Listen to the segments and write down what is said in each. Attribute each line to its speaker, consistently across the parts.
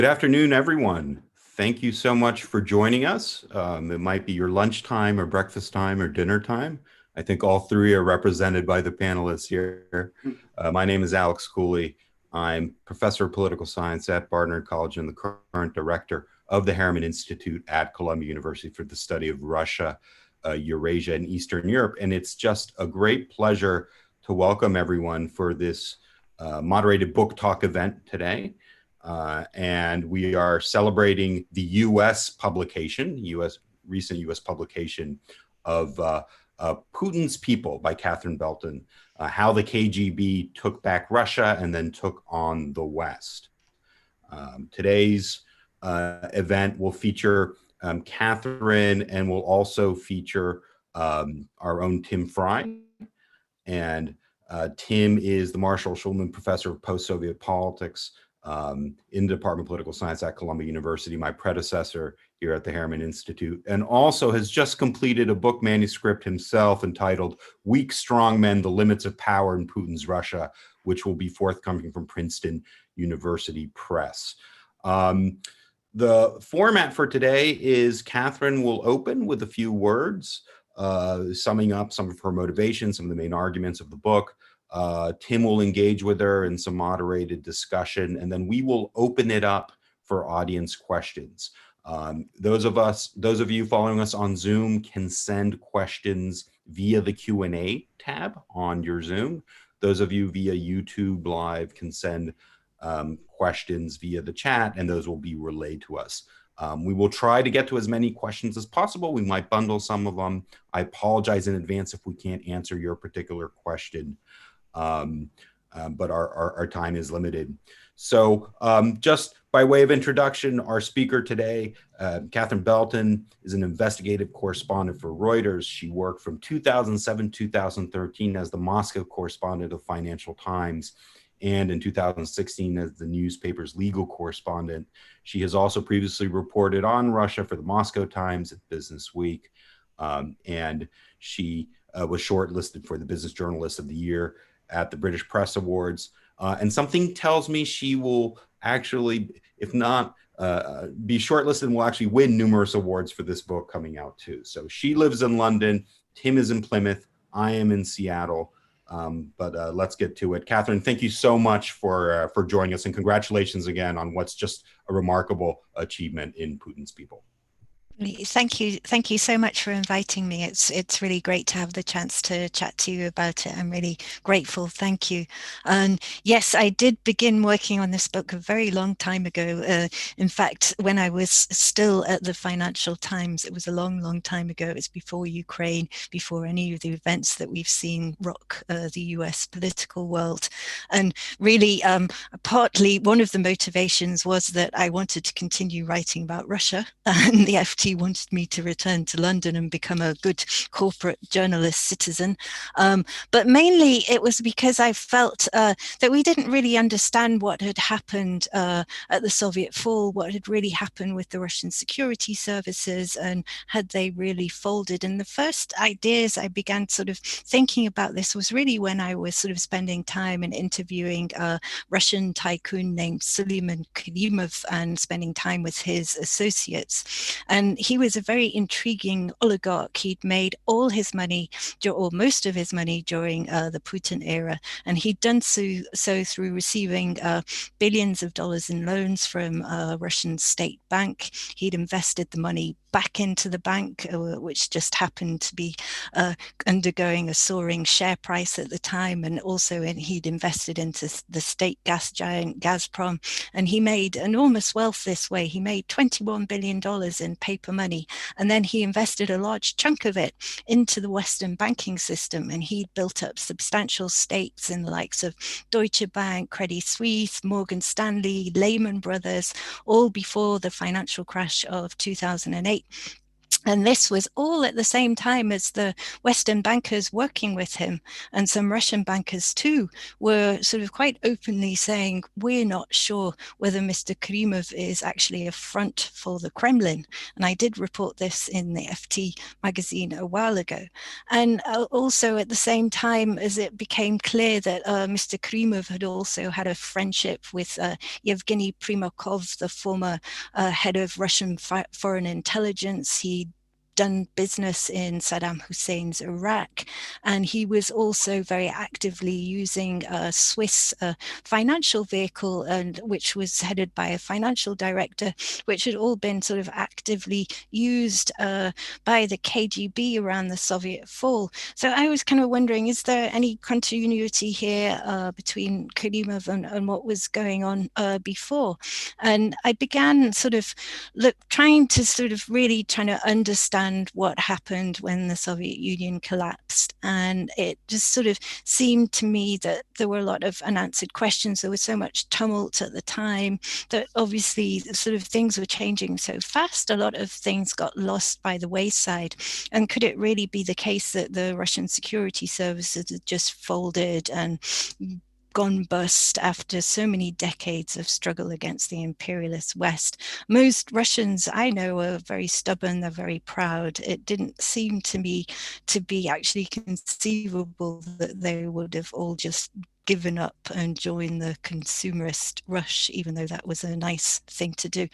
Speaker 1: Good afternoon, everyone. Thank you so much for joining us. It might be your lunchtime or breakfast time or dinner time. I think all three are represented by the panelists here. My name is Alex Cooley. I'm professor of political science at Barnard College and the current director of the Harriman Institute at Columbia University for the study of Russia, Eurasia, and Eastern Europe. And it's just a great pleasure to welcome everyone for this moderated book talk event today. And we are celebrating the U.S. publication, recent U.S. publication of Putin's People by Catherine Belton, how the KGB took back Russia and then took on the West. Today's event will feature Catherine and will also feature our own Tim Frye. And Tim is the Marshall Shulman Professor of Post-Soviet Politics in the Department of Political Science at Columbia University, my predecessor here at the Harriman Institute, and also has just completed a book manuscript himself entitled Weak Strong Men, The Limits of Power in Putin's Russia, which will be forthcoming from Princeton University Press. The format for today is Catherine will open with a few words, summing up some of her motivations, some of the main arguments of the book. Tim will engage with her in some moderated discussion, and then we will open it up for audience questions. Those of you following us on Zoom can send questions via the Q&A tab on your Zoom. Those of you via YouTube Live can send questions via the chat, and those will be relayed to us. We will try to get to as many questions as possible. We might bundle some of them. I apologize in advance if we can't answer your particular question. But our time is limited. So just by way of introduction, our speaker today, Catherine Belton, is an investigative correspondent for Reuters. She worked from 2007 to 2013 as the Moscow correspondent of Financial Times, and in 2016 as the newspaper's legal correspondent. She has also previously reported on Russia for the Moscow Times at Business Week, and she was shortlisted for the Business Journalist of the Year at the British Press Awards. And something tells me she will actually, if not be shortlisted, and will actually win numerous awards for this book coming out too. So she lives in London, Tim is in Plymouth, I am in Seattle, but let's get to it. Catherine, thank you so much for joining us, and congratulations again on what's just a remarkable achievement in Putin's People.
Speaker 2: Thank you so much for inviting me. It's really great to have the chance to chat to you about it. I'm really grateful. Thank you. And yes, I did begin working on this book a very long time ago. In fact, when I was still at the Financial Times, it was a long time ago. It was before Ukraine, before any of the events that we've seen rock the US political world. And really, partly one of the motivations was that I wanted to continue writing about Russia, and the FT wanted me to return to London and become a good corporate journalist citizen. But mainly it was because I felt that we didn't really understand what had happened at the Soviet fall, what had really happened with the Russian security services, and had they really folded. And the first ideas I began sort of thinking about this was really when I was sort of spending time and interviewing a Russian tycoon named Suleiman Kerimov and spending time with his associates. And he was a very intriguing oligarch. He'd made all his money, or most of his money, during the Putin era. And he'd done so through receiving billions of dollars in loans from a Russian state bank. He'd invested the money back into the bank, which just happened to be undergoing a soaring share price at the time. And also he'd invested into the state gas giant Gazprom. And he made enormous wealth this way. He made $21 billion in paper money. And then he invested a large chunk of it into the Western banking system. And he'd built up substantial stakes in the likes of Deutsche Bank, Credit Suisse, Morgan Stanley, Lehman Brothers, all before the financial crash of 2008. And this was all at the same time as the Western bankers working with him, and some Russian bankers too, were sort of quite openly saying, we're not sure whether Mr. Karimov is actually a front for the Kremlin. And I did report this in the FT magazine a while ago. And also at the same time as it became clear that Mr. Karimov had also had a friendship with Yevgeny Primakov, the former head of Russian foreign intelligence. He done business in Saddam Hussein's Iraq, and he was also very actively using a Swiss financial vehicle, and which was headed by a financial director, which had all been sort of actively used by the KGB around the Soviet fall. So I was kind of wondering, is there any continuity here between Karimov and what was going on before? And I began sort of trying to understand what happened when the Soviet Union collapsed. And it just sort of seemed to me that there were a lot of unanswered questions. There was so much tumult at the time that obviously sort of things were changing so fast. A lot of things got lost by the wayside. And could it really be the case that the Russian security services had just folded and gone bust after so many decades of struggle against the imperialist West? Most Russians I know are very stubborn, they're very proud. It didn't seem to me to be actually conceivable that they would have all just given up and joined the consumerist rush, even though that was a nice thing to do.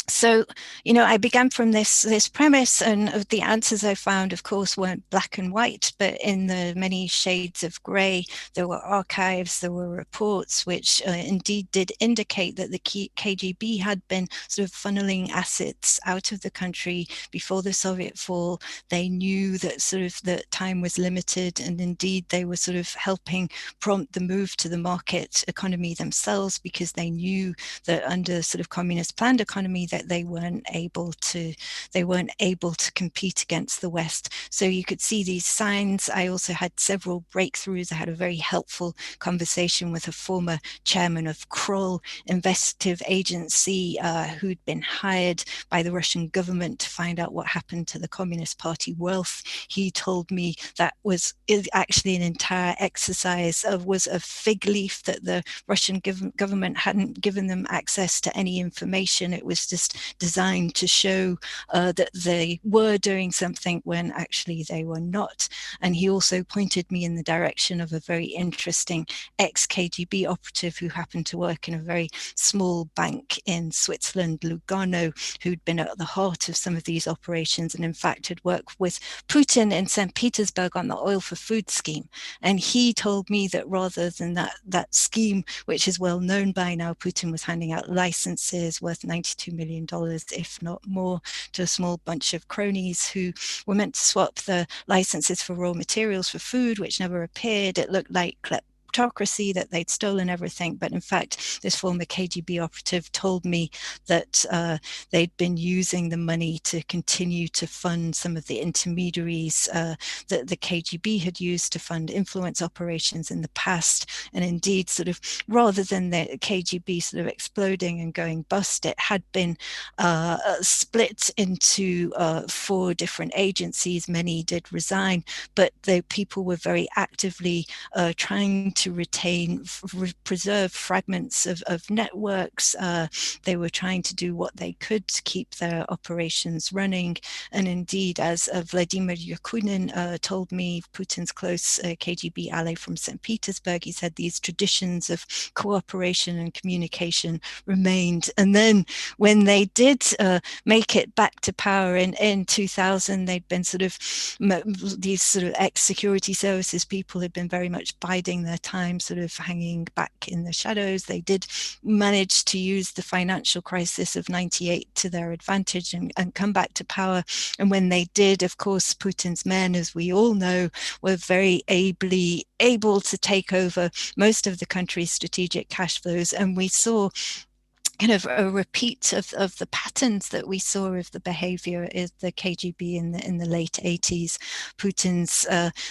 Speaker 2: So, I began from this premise, and the answers I found, of course, weren't black and white, but in the many shades of grey. There were archives, there were reports, which indeed did indicate that the KGB had been sort of funneling assets out of the country before the Soviet fall. They knew that sort of the time was limited, and indeed they were sort of helping prompt the move to the market economy themselves, because they knew that under sort of communist planned economy that they weren't able to compete against the West. So you could see these signs. I also had several breakthroughs. I had a very helpful conversation with a former chairman of Kroll investigative agency who'd been hired by the Russian government to find out what happened to the Communist Party wealth. He told me that was actually an entire exercise was a fig leaf, that the Russian government hadn't given them access to any information. It was just designed to show that they were doing something when actually they were not. And he also pointed me in the direction of a very interesting ex-KGB operative who happened to work in a very small bank in Switzerland, Lugano, who'd been at the heart of some of these operations, and in fact had worked with Putin in St. Petersburg on the oil for food scheme. And he told me that rather than that scheme, which is well known by now, Putin was handing out licenses worth $92 million, if not more, to a small bunch of cronies who were meant to swap the licenses for raw materials for food, which never appeared. It looked like kleptocracy, that they'd stolen everything. But in fact, this former KGB operative told me that they'd been using the money to continue to fund some of the intermediaries that the KGB had used to fund influence operations in the past. And indeed, sort of rather than the KGB sort of exploding and going bust, it had been split into 4 different agencies. Many did resign, but the people were very actively trying to preserve fragments of networks. They were trying to do what they could to keep their operations running. And indeed, as Vladimir Yakunin told me, Putin's close KGB ally from St. Petersburg, he said these traditions of cooperation and communication remained. And then when they did make it back to power in 2000, they'd been sort of, these sort of ex-security services people had been very much biding their time, sort of hanging back in the shadows. They did manage to use the financial crisis of 98 to their advantage and come back to power. And when they did, of course, Putin's men, as we all know, were very able to take over most of the country's strategic cash flows. And we saw kind of a repeat of the patterns that we saw of the behavior is the KGB in the late 80s. Putin's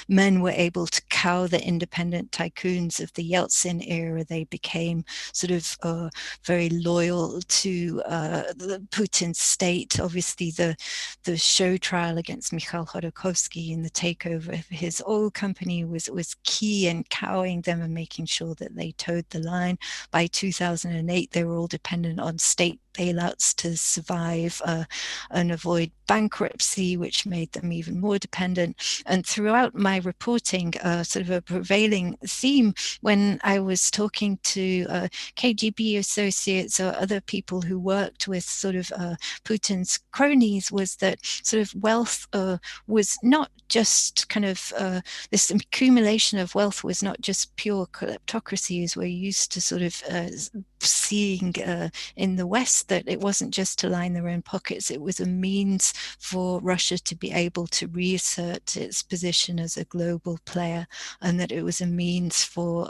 Speaker 2: men were able to cow the independent tycoons of the Yeltsin era. They became sort of very loyal to the Putin's state. Obviously, the show trial against Mikhail Khodorkovsky and the takeover of his oil company was key in cowing them and making sure that they towed the line. By 2008, they were all dependent on state bailouts to survive and avoid bankruptcy, which made them even more dependent. And throughout my reporting, sort of a prevailing theme when I was talking to KGB associates or other people who worked with sort of Putin's cronies was that sort of wealth was not just kind of this accumulation of wealth was not just pure kleptocracy as we're used to sort of seeing in the West, that it wasn't just to line their own pockets, it was a means for Russia to be able to reassert its position as a global player, and that it was a means for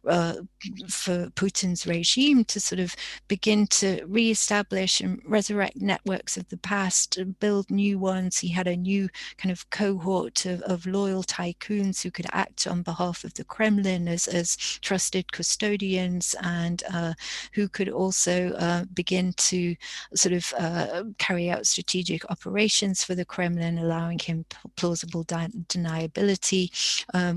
Speaker 2: Putin's regime to sort of begin to reestablish and resurrect networks of the past and build new ones. He had a new kind of cohort of loyal tycoons who could act on behalf of the Kremlin as trusted custodians, and who could also begin to sort of carry out strategic operations for the Kremlin, allowing him plausible deniability.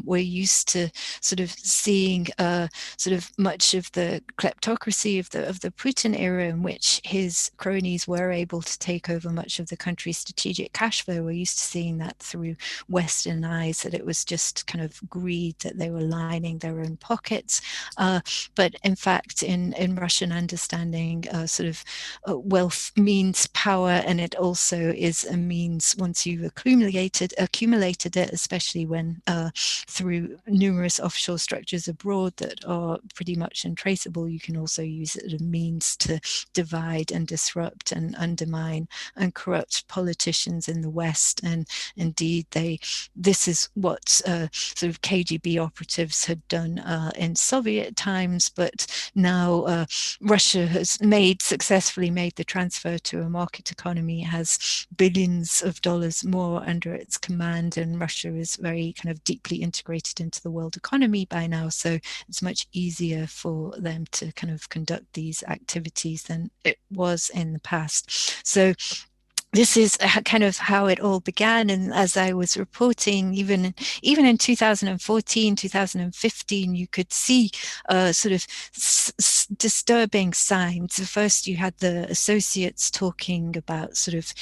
Speaker 2: We're used to sort of seeing sort of much of the kleptocracy of the Putin era, in which his cronies were able to take over much of the country's strategic cash flow. We're used to seeing that through Western eyes, that it was just kind of greed, that they were lining their own pockets. But in fact, in Russian understanding, sort of wealth means power, and it also is a means, once you've accumulated it, especially when through numerous offshore structures abroad that are pretty much untraceable, you can also use it as a means to divide and disrupt and undermine and corrupt politicians in the West. And indeed, this is what sort of KGB operatives had done in Soviet times, but now Russia has successfully made the transfer to a market economy, has billions of dollars more under its command, and Russia is very kind of deeply integrated into the world economy by now, so it's much easier for them to kind of conduct these activities than it was in the past. So this is kind of how it all began. And as I was reporting, even in 2014, 2015, you could see sort of disturbing signs. First, you had the associates talking about sort of,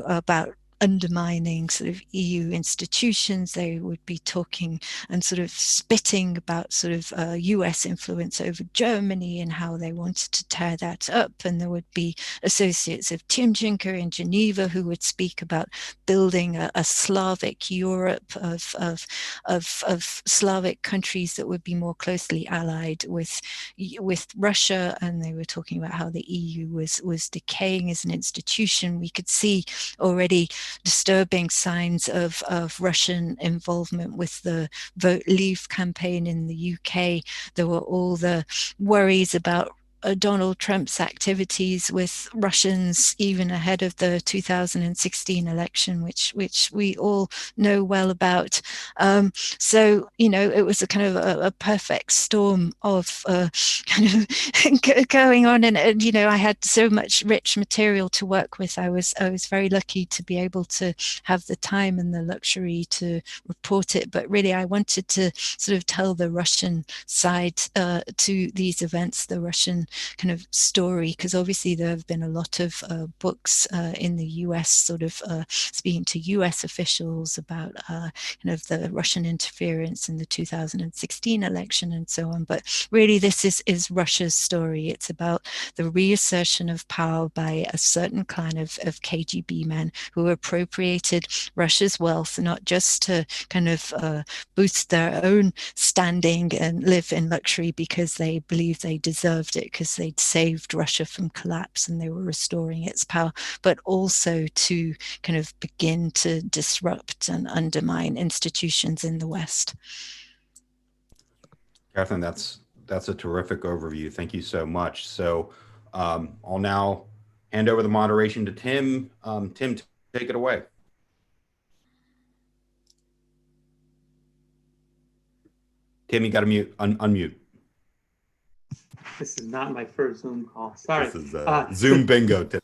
Speaker 2: about undermining sort of EU institutions. They would be talking and sort of spitting about sort of US influence over Germany and how they wanted to tear that up. And there would be associates of Timchenko in Geneva who would speak about building a Slavic Europe of Slavic countries that would be more closely allied with Russia. And they were talking about how the EU was decaying as an institution. We could see already disturbing signs of Russian involvement with the Vote Leave campaign in the UK. There were all the worries about Donald Trump's activities with Russians even ahead of the 2016 election, which we all know well about. So, it was a kind of a perfect storm of kind of going on. And, I had so much rich material to work with. I was very lucky to be able to have the time and the luxury to report it. But really, I wanted to sort of tell the Russian side to these events, the Russian kind of story, because obviously there have been a lot of books in the US sort of speaking to US officials about kind of the Russian interference in the 2016 election and so on. But really, this is Russia's story. It's about the reassertion of power by a certain clan of KGB men who appropriated Russia's wealth, not just to kind of boost their own standing and live in luxury because they believed they deserved it, because they'd saved Russia from collapse and they were restoring its power, but also to kind of begin to disrupt and undermine institutions in the West.
Speaker 1: Catherine, that's a terrific overview. Thank you so much. So I'll now hand over the moderation to Tim. Tim, take it away. Tim, you got to unmute.
Speaker 3: This is not my first Zoom call. Sorry.
Speaker 1: This is Zoom bingo, Tim.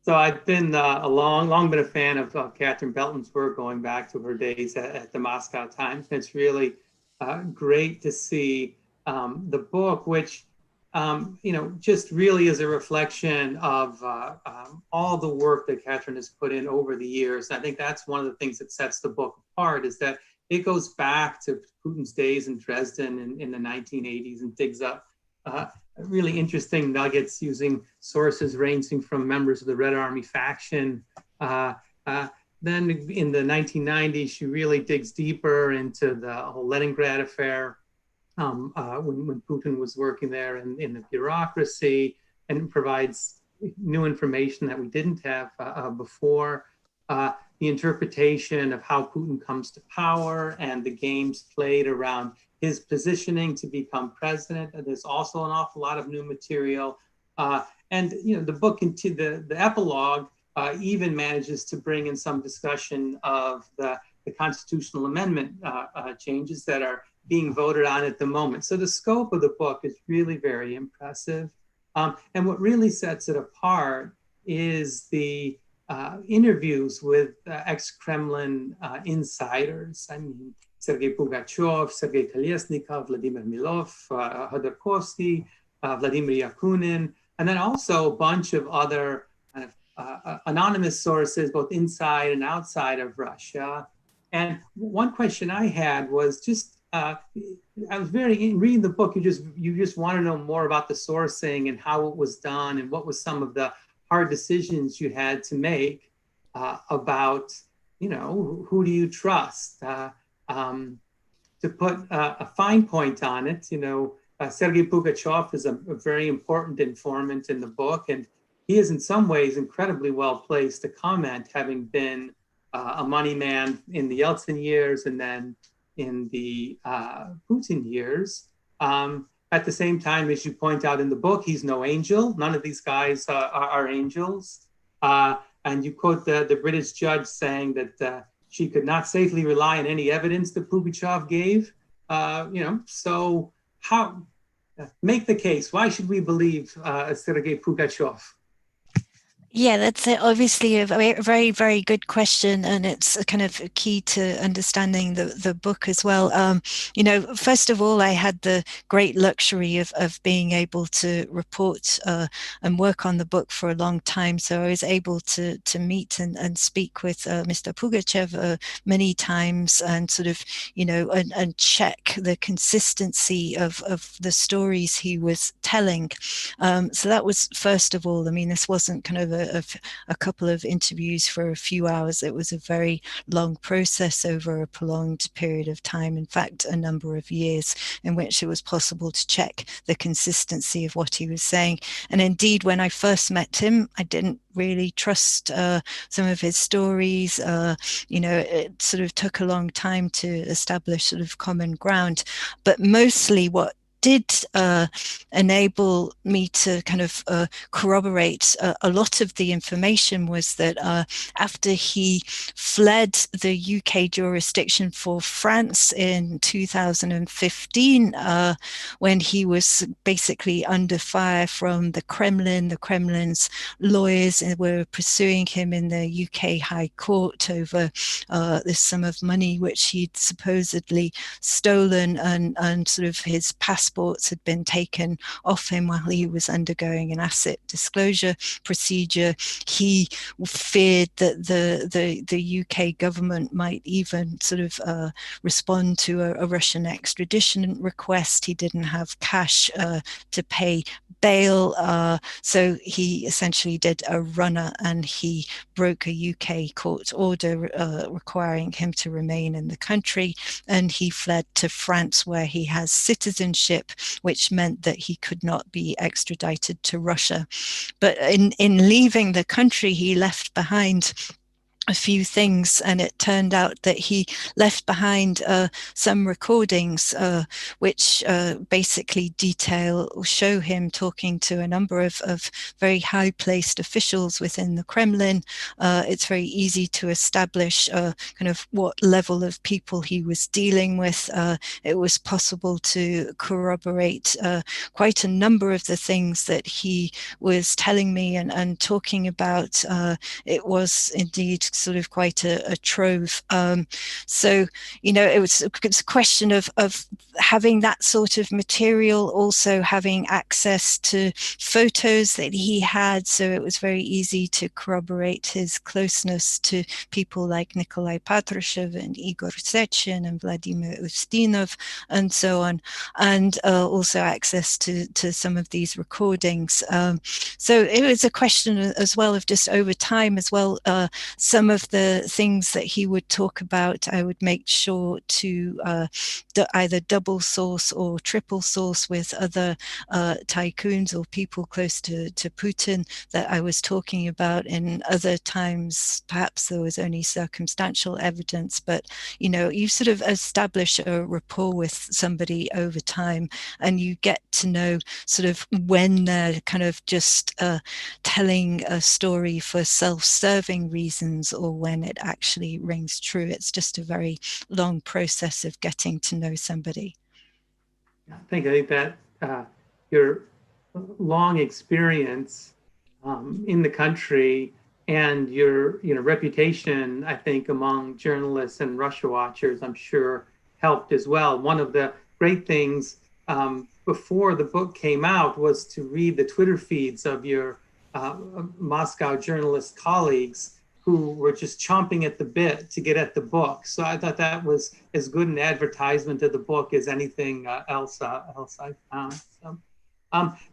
Speaker 3: So I've been long been a fan of Catherine Belton's work, going back to her days at the Moscow Times. And it's really great to see the book, which just really is a reflection of all the work that Catherine has put in over the years. And I think that's one of the things that sets the book apart, is that it goes back to Putin's days in Dresden in the 1980s and digs up really interesting nuggets using sources ranging from members of the Red Army faction. Then in the 1990s, she really digs deeper into the whole Leningrad affair when Putin was working there in the bureaucracy, and provides new information that we didn't have before. The interpretation of how Putin comes to power and the games played around his positioning to become president. And there's also an awful lot of new material. And the book, into the epilogue, even manages to bring in some discussion of the constitutional amendment changes that are being voted on at the moment. So the scope of the book is really very impressive. And what really sets it apart is the interviews with ex-Kremlin insiders. I mean, Sergei Pugachev, Sergei Kolesnikov, Vladimir Milov, Khodorkovsky, Vladimir Yakunin, and then also a bunch of other kind of anonymous sources, both inside and outside of Russia. And one question I had was just, I was in reading the book, you just want to know more about the sourcing and how it was done and what was some of the hard decisions you had to make about, who do you trust? To put a fine point on it, Sergei Pugachev is a very important informant in the book, and he is in some ways incredibly well placed to comment, having been a money man in the Yeltsin years and then in the Putin years. At the same time, as you point out in the book, he's no angel. None of these guys are angels. And you quote the British judge saying that she could not safely rely on any evidence that Pugachev gave. So how make the case? Why should we believe Sergei Pugachev?
Speaker 2: Yeah, that's obviously a very, very good question, and it's a kind of key to understanding the book as well. First of all, I had the great luxury of being able to report and work on the book for a long time, so I was able to meet and speak with Mr. Pugachev many times, and sort of and check the consistency of the stories he was telling. So that was first of all. I mean, this wasn't kind of a couple of interviews for a few hours. It was a very long process over a prolonged period of time, in fact a number of years, in which it was possible to check the consistency of what he was saying. And indeed, when I first met him, I didn't really trust some of his stories. It sort of took a long time to establish sort of common ground, but mostly what did enable me to kind of corroborate a lot of the information was that after he fled the UK jurisdiction for France in 2015, when he was basically under fire from the Kremlin's lawyers were pursuing him in the UK High Court over this sum of money which he'd supposedly stolen, and sort of his passports had been taken off him while he was undergoing an asset disclosure procedure. He feared that the UK government might even sort of respond to a Russian extradition request. He didn't have cash to pay bail, so he essentially did a runner, and he broke a UK court order requiring him to remain in the country, and he fled to France, where he has citizenship, which meant that he could not be extradited to Russia. But in leaving the country, he left behind a few things, and it turned out that he left behind some recordings which basically detail or show him talking to a number of very high-placed officials within the Kremlin. It's very easy to establish kind of what level of people he was dealing with. It was possible to corroborate quite a number of the things that he was telling me and talking about. It was indeed sort of quite a trove. So, you know, it's a question of having that sort of material, also having access to photos that he had. So it was very easy to corroborate his closeness to people like Nikolai Patrushev and Igor Sechin and Vladimir Ustinov and so on, and also access to some of these recordings. So it was a question as well of just over time as well. Some of the things that he would talk about, I would make sure to either double source or triple source with other tycoons or people close to Putin that I was talking about. In other times, perhaps there was only circumstantial evidence, but you know, you sort of establish a rapport with somebody over time, and you get to know sort of when they're kind of just telling a story for self-serving reasons or when it actually rings true. It's just a very long process of getting to know somebody.
Speaker 3: I think that your long experience in the country and your reputation, I think, among journalists and Russia watchers, I'm sure helped as well. One of the great things before the book came out was to read the Twitter feeds of your Moscow journalist colleagues who were just chomping at the bit to get at the book. So I thought that was as good an advertisement of the book as anything else I found. So,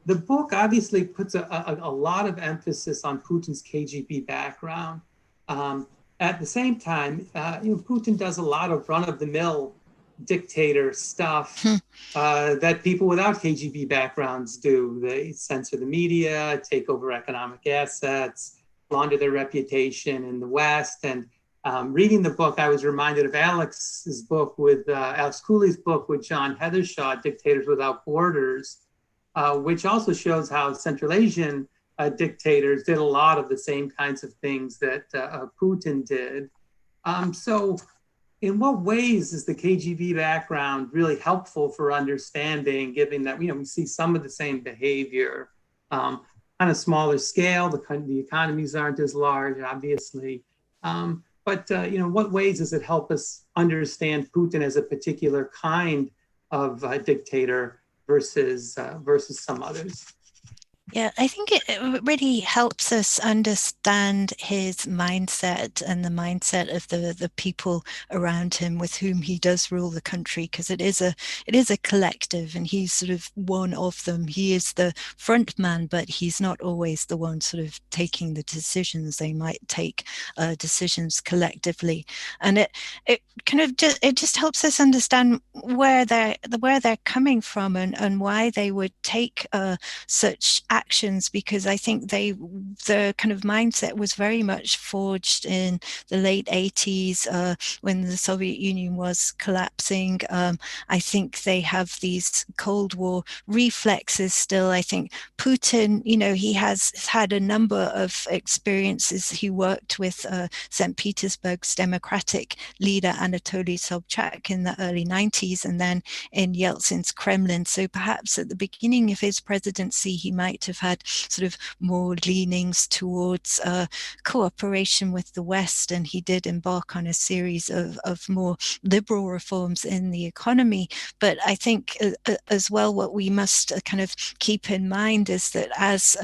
Speaker 3: the book obviously puts a lot of emphasis on Putin's KGB background. At the same time, Putin does a lot of run-of-the-mill dictator stuff that people without KGB backgrounds do. They censor the media, take over economic assets, launder their reputation in the West. And reading the book, I was reminded of Alex Cooley's book with John Heathershaw, Dictators Without Borders, which also shows how Central Asian dictators did a lot of the same kinds of things that Putin did. So in what ways is the KGB background really helpful for understanding, given that we see some of the same behavior on a smaller scale? The economies aren't as large, obviously. But what ways does it help us understand Putin as a particular kind of dictator versus some others?
Speaker 2: Yeah, I think it really helps us understand his mindset and the mindset of the people around him with whom he does rule the country, because it is a collective, and he's sort of one of them. He is the front man, but he's not always the one sort of taking the decisions. They might take decisions collectively, and it kind of just helps us understand where they're coming from and why they would take such actions, because I think the kind of mindset was very much forged in the late 80s when the Soviet Union was collapsing. I think they have these Cold War reflexes still. I think Putin, he has had a number of experiences. He worked with St. Petersburg's Democratic leader Anatoly Sobchak in the early 90s, and then in Yeltsin's Kremlin. So perhaps at the beginning of his presidency, he might have had sort of more leanings towards cooperation with the West, and he did embark on a series of more liberal reforms in the economy. But I think as well, what we must kind of keep in mind is that as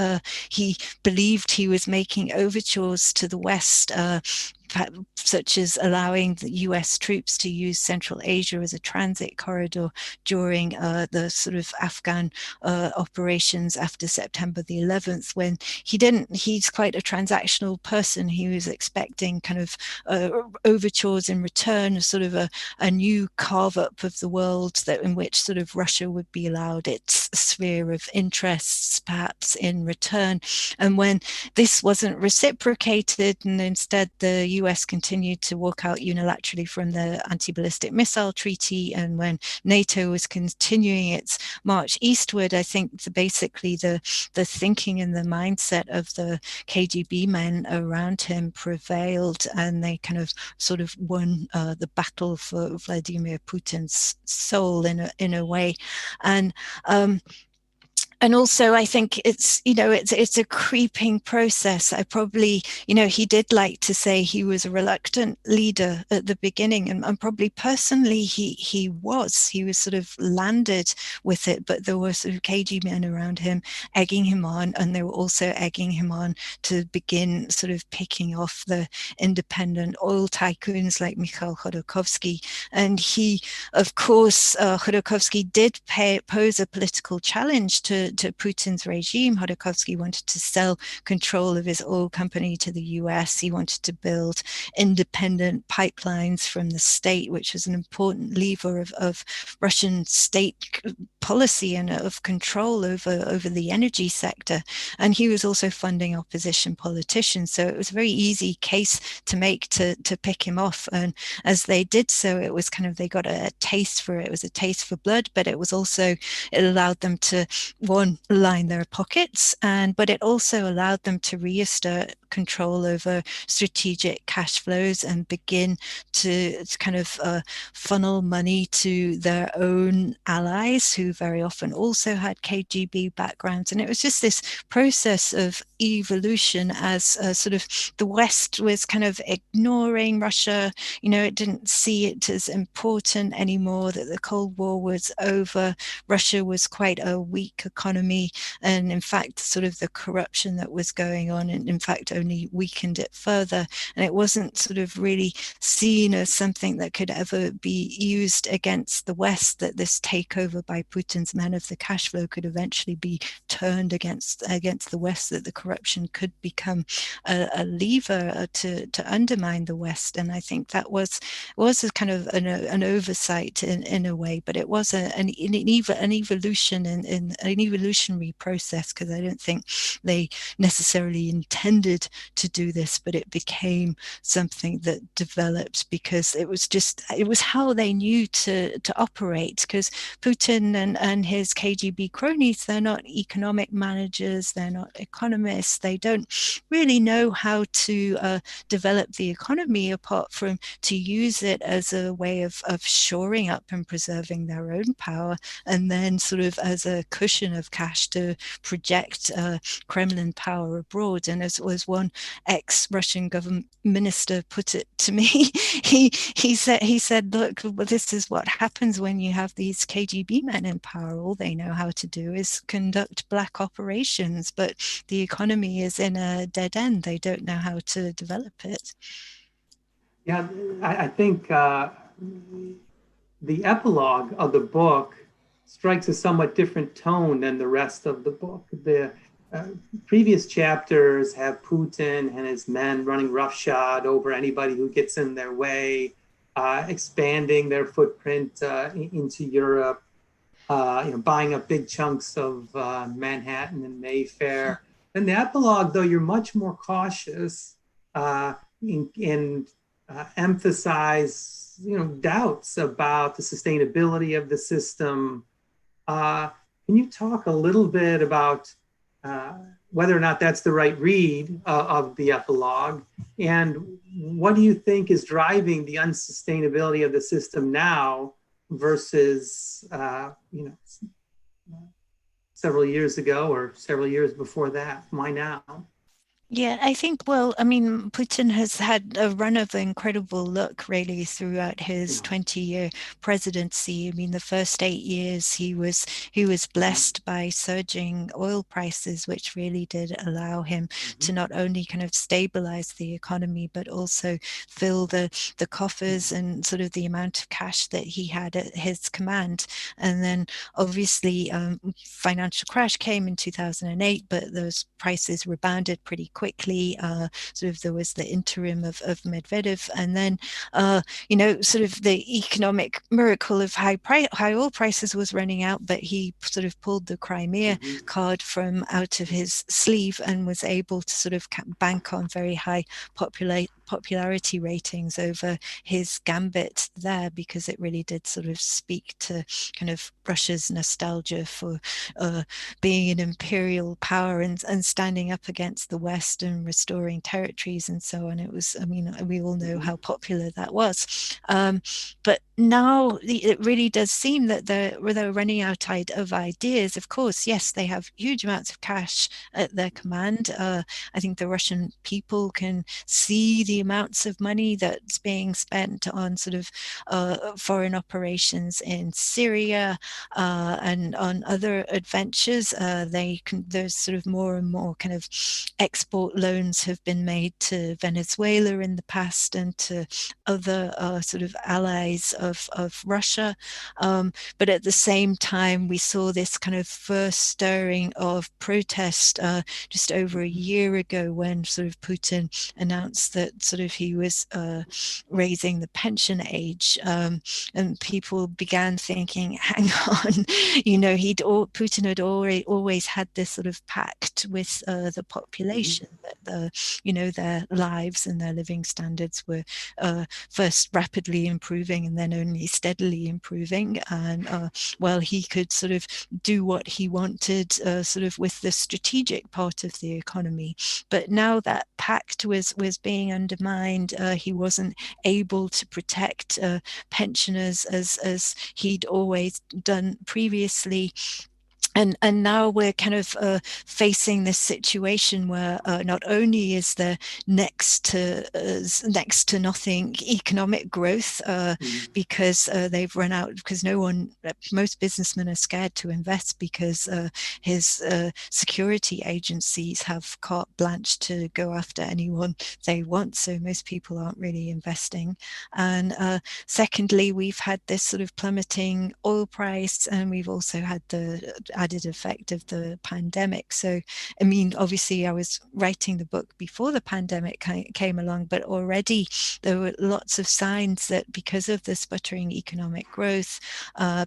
Speaker 2: he believed he was making overtures to the West, such as allowing the US troops to use Central Asia as a transit corridor during the sort of Afghan operations after September the 11th, when he's quite a transactional person. He was expecting kind of overtures in return, sort of a new carve up of the world that in which sort of Russia would be allowed its sphere of interests perhaps in return. And when this wasn't reciprocated, and instead the US continued to walk out unilaterally from the anti-ballistic missile treaty, and when NATO was continuing its march eastward, I think basically the thinking and the mindset of the KGB men around him prevailed, and they kind of sort of won the battle for Vladimir Putin's soul in a way. And also, I think it's a creeping process. I probably, he did like to say he was a reluctant leader at the beginning, and probably personally he was sort of landed with it, but there were sort of KG men around him egging him on, and they were also egging him on to begin sort of picking off the independent oil tycoons like Mikhail Khodorkovsky. And he, of course, Khodorkovsky did pose a political challenge to Putin's regime. Khodorkovsky wanted to sell control of his oil company to the US. He wanted to build independent pipelines from the state, which was an important lever of Russian state policy and of control over the energy sector. And he was also funding opposition politicians. So it was a very easy case to make to pick him off. And as they did so, it was kind of, they got a taste for it. It was a taste for blood, but it was also, it allowed them to, one, line their pockets, but it also allowed them to reassert control over strategic cash flows and begin to kind of funnel money to their own allies, who very often also had KGB backgrounds. And it was just this process of evolution as sort of the West was kind of ignoring Russia. It didn't see it as important anymore, that the Cold War was over. Russia was quite a weak economy, and in fact sort of the corruption that was going on, and in fact only weakened it further. And it wasn't sort of really seen as something that could ever be used against the West, that this takeover by Putin's men of the cash flow could eventually be turned against the West, that the corruption could become a lever to undermine the West. And I think that was a kind of an oversight in a way, but it was an evolution in an evolutionary process, because I don't think they necessarily intended to do this, but it became something that developed because it was how they knew to operate. Because Putin and his KGB cronies, they're not economic managers, they're not economists, they don't really know how to develop the economy apart from to use it as a way of shoring up and preserving their own power, and then sort of as a cushion of cash to project Kremlin power abroad. And as was one ex-Russian government minister put it to me, he said, look, well, this is what happens when you have these KGB men in power. All they know how to do is conduct black operations, but the economy is in a dead end. They don't know how to develop it.
Speaker 3: Yeah, I think the epilogue of the book strikes a somewhat different tone than the rest of the book. The previous chapters have Putin and his men running roughshod over anybody who gets in their way, expanding their footprint into Europe, buying up big chunks of Manhattan and Mayfair. In the epilogue, though, you're much more cautious and emphasize, doubts about the sustainability of the system. Can you talk a little bit about whether or not that's the right read of the epilogue, and what do you think is driving the unsustainability of the system now versus several years ago or several years before that? Why now?
Speaker 2: Yeah, I think, well, I mean, Putin has had a run of incredible luck really throughout his 20-year presidency. I mean, the first 8 years he was blessed by surging oil prices, which really did allow him to not only kind of stabilize the economy, but also fill the coffers and sort of the amount of cash that he had at his command. And then obviously financial crash came in 2008, but those prices rebounded pretty quickly. Sort of there was the interim of Medvedev, and then sort of the economic miracle of high oil prices was running out, but he sort of pulled the Crimea card from out of his sleeve and was able to sort of bank on very high popularity ratings over his gambit there, because it really did sort of speak to kind of Russia's nostalgia for being an imperial power and standing up against the West and restoring territories and so on. It was, I mean, we all know how popular that was. But now it really does seem that they're running out of ideas. Of course, yes, they have huge amounts of cash at their command. I think the Russian people can see the amounts of money that's being spent on sort of foreign operations in Syria and on other adventures. There's sort of more and more kind of export loans have been made to Venezuela in the past and to other sort of allies of Russia. But at the same time, we saw this kind of first stirring of protest just over a year ago, when sort of Putin announced that sort of he was raising the pension age, and people began thinking, hang on, you know, Putin had always had this sort of pact with the population that you know, their lives and their living standards were first rapidly improving and then only steadily improving, and well, he could sort of do what he wanted sort of with the strategic part of the economy. But now that pact was being undermined, he wasn't able to protect pensioners as he'd always done previously. And now we're kind of facing this situation where not only is there next to nothing economic growth because they've run out, because most businessmen are scared to invest because his security agencies have carte blanche to go after anyone they want. So most people aren't really investing. And secondly, we've had this sort of plummeting oil price, and we've also had the added effect of the pandemic. So, I mean, obviously I was writing the book before the pandemic came along, but already there were lots of signs that because of the sputtering economic growth,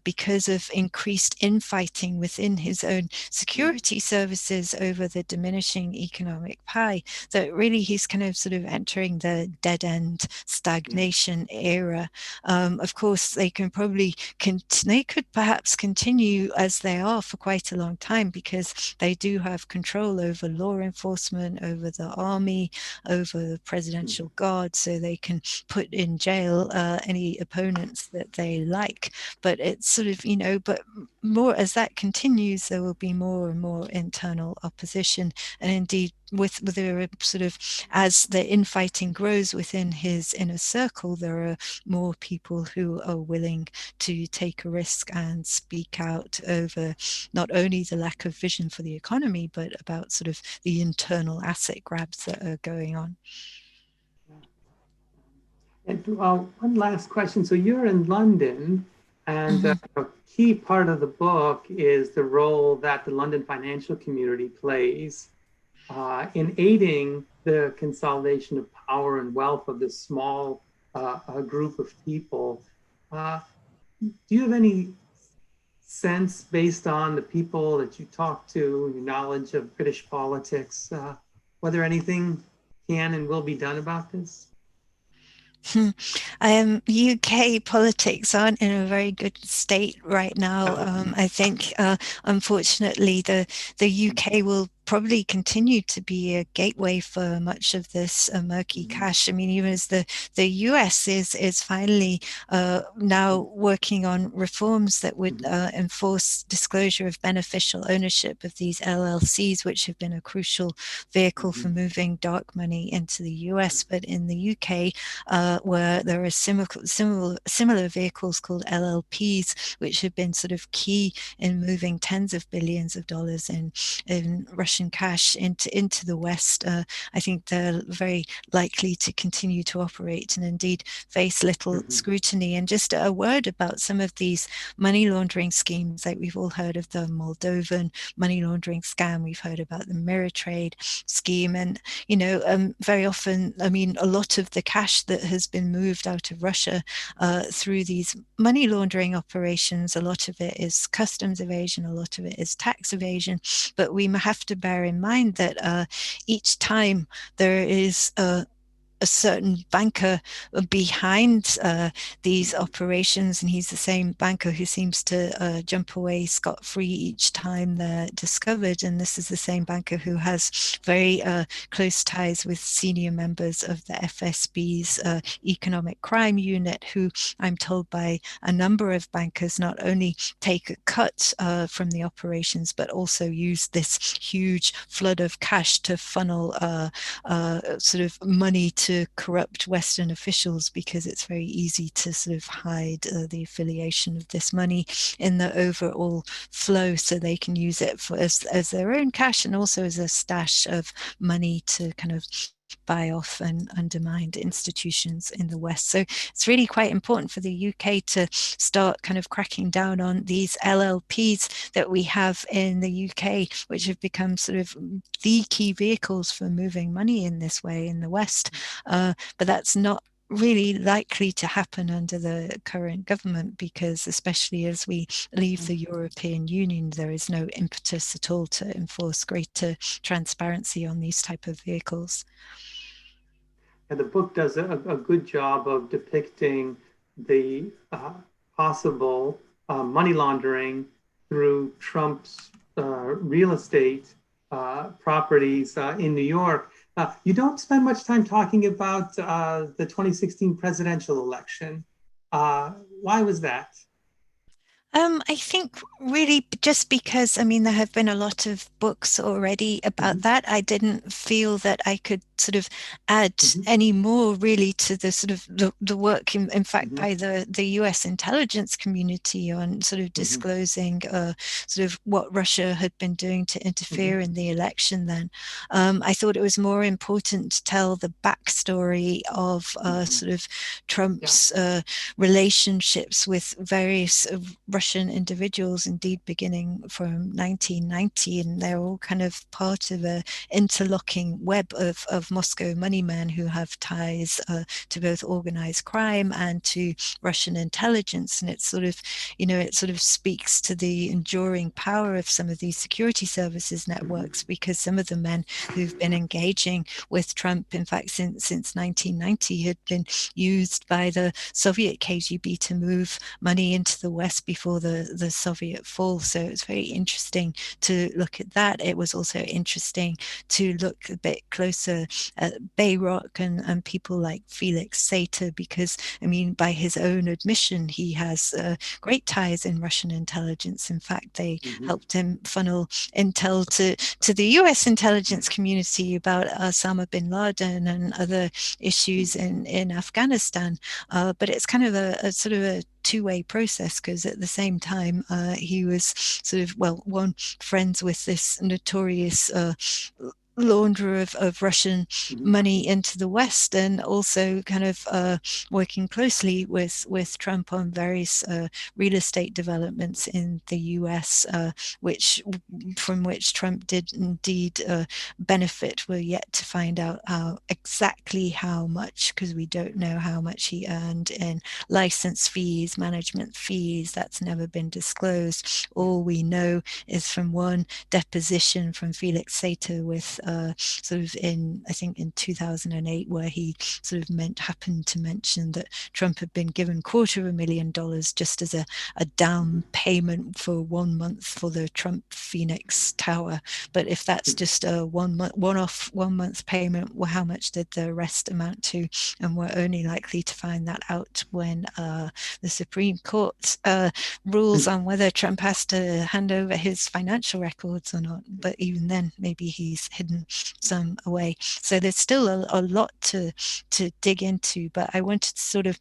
Speaker 2: because of increased infighting within his own security services over the diminishing economic pie, that really he's kind of sort of entering the dead end stagnation era. Of course, they could perhaps continue as they are for quite a long time, because they do have control over law enforcement, over the army, over the presidential guard, so they can put in jail any opponents that they like. But it's sort of, you know, but more as that continues, there will be more and more internal opposition. And indeed, with the sort of, as the infighting grows within his inner circle, there are more people who are willing to take a risk and speak out over not only the lack of vision for the economy, but about sort of the internal asset grabs that are going on.
Speaker 3: And one last question. So you're in London, and a key part of the book is the role that the London financial community plays in aiding the consolidation of power and wealth of this small group of people. Do you have any sense, based on the people that you talk to, your knowledge of British politics, whether anything can and will be done about this?
Speaker 2: UK politics aren't in a very good state right now. I think, unfortunately, the UK will probably continue to be a gateway for much of this murky cash. I mean, even as the US is finally now working on reforms that would enforce disclosure of beneficial ownership of these LLCs, which have been a crucial vehicle for moving dark money into the US. But in the UK, where there are similar vehicles called LLPs, which have been sort of key in moving tens of billions of dollars in Russian cash into the West. I think they're very likely to continue to operate and indeed face little scrutiny. And just a word about some of these money laundering schemes, like we've all heard of the Moldovan money laundering scam, we've heard about the mirror trade scheme, and you know, very often, I mean, a lot of the cash that has been moved out of Russia through these money laundering operations, a lot of it is customs evasion, a lot of it is tax evasion. But we have to bear in mind that each time there is a certain banker behind these operations, and he's the same banker who seems to jump away scot-free each time they're discovered. And this is the same banker who has very close ties with senior members of the FSB's economic crime unit, who I'm told by a number of bankers not only take a cut from the operations, but also use this huge flood of cash to funnel sort of money to corrupt Western officials, because it's very easy to sort of hide the affiliation of this money in the overall flow, so they can use it for as their own cash, and also as a stash of money to kind of buy off and undermine institutions in the West. So it's really quite important for the UK to start kind of cracking down on these LLPs that we have in the UK, which have become sort of the key vehicles for moving money in this way in the West. But that's not really likely to happen under the current government, because especially as we leave the European Union, there is no impetus at all to enforce greater transparency on these type of vehicles.
Speaker 3: And the book does a good job of depicting the possible money laundering through Trump's real estate properties in New York. You don't spend much time talking about the 2016 presidential election. Why was that?
Speaker 2: I think really just because, I mean, there have been a lot of books already about that. I didn't feel that I could sort of add any more really to the sort of the work, in fact, by the US intelligence community on sort of disclosing sort of what Russia had been doing to interfere in the election then. I thought it was more important to tell the backstory of sort of Trump's relationships with various Russian individuals, indeed beginning from 1990, and they're all kind of part of a interlocking web of Moscow money men who have ties to both organized crime and to Russian intelligence. And it's sort of, you know, it sort of speaks to the enduring power of some of these security services networks, because some of the men who've been engaging with Trump, in fact, since 1990, had been used by the Soviet KGB to move money into the West before the Soviet fall. So it's very interesting to look at that. It was also interesting to look a bit closer at Bayrock and people like Felix Sater, because, I mean, by his own admission, he has great ties in Russian intelligence. In fact, they helped him funnel intel to the US intelligence community about Osama bin Laden and other issues in Afghanistan. But it's kind of a sort of a two-way process, because at the same time he was sort of, well, one, friends with this notorious launderer of Russian money into the West, and also kind of working closely with Trump on various real estate developments in the US, from which Trump did indeed benefit. We're yet to find out exactly how much, because we don't know how much he earned in license fees, management fees. That's never been disclosed. All we know is from one deposition from Felix Sater with sort of I think in 2008, where he sort of happened to mention that Trump had been given $250,000 just as a down payment for 1 month for the Trump Phoenix Tower. But if that's just a one-off 1 month payment, well, how much did the rest amount to? And we're only likely to find that out when the Supreme Court rules on whether Trump has to hand over his financial records or not. But even then, maybe he's hidden some away. So there's still a lot to dig into, but I wanted to sort of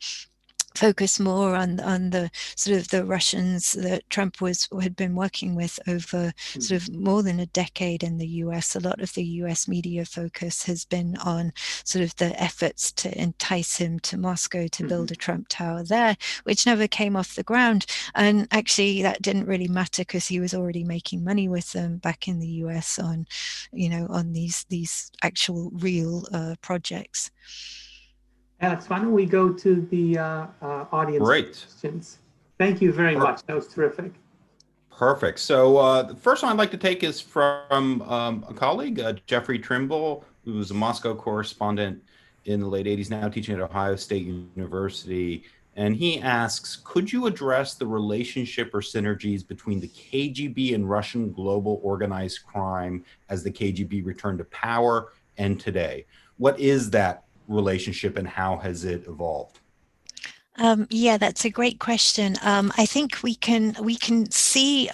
Speaker 2: focus more on the sort of the Russians that Trump had been working with over sort of more than a decade in the US. A lot of the US media focus has been on sort of the efforts to entice him to Moscow to build a Trump Tower there, which never came off the ground. And actually that didn't really matter, because he was already making money with them back in the US on, you know, on these actual real projects.
Speaker 3: Alex, why don't we go to the audience questions? Thank you very much. That was terrific.
Speaker 1: Perfect. So the first one I'd like to take is from a colleague, Jeffrey Trimble, who's a Moscow correspondent in the late 80s, now teaching at Ohio State University. And he asks, could you address the relationship or synergies between the KGB and Russian global organized crime as the KGB returned to power and today? What is that relationship and how has it evolved?
Speaker 2: Yeah, that's a great question. I think we can see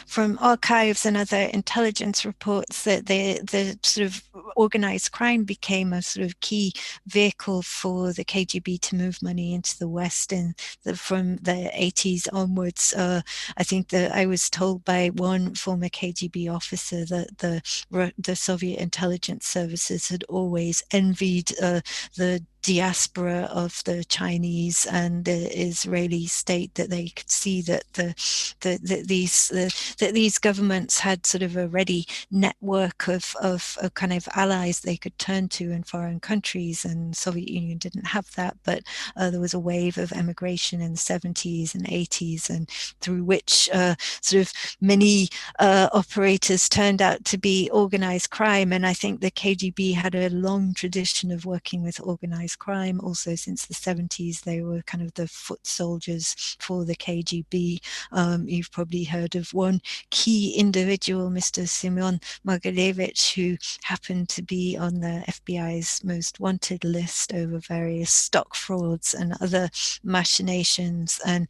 Speaker 2: from archives and other intelligence reports that the sort of organized crime became a sort of key vehicle for the KGB to move money into the West from the 80s onwards. I think that I was told by one former KGB officer that the Soviet intelligence services had always envied the diaspora of the Chinese and the Israeli state, that they could see that these governments had sort of a ready network of kind of allies they could turn to in foreign countries, and Soviet Union didn't have that. But there was a wave of emigration in the 70s and 80s, and through which sort of many operators turned out to be organized crime. And I think the KGB had a long tradition of working with organized crime. Also, since the 70s, they were kind of the foot soldiers for the KGB. You've probably heard of one key individual, Mr. Semyon Margalevich, who happened to be on the FBI's most wanted list over various stock frauds and other machinations. And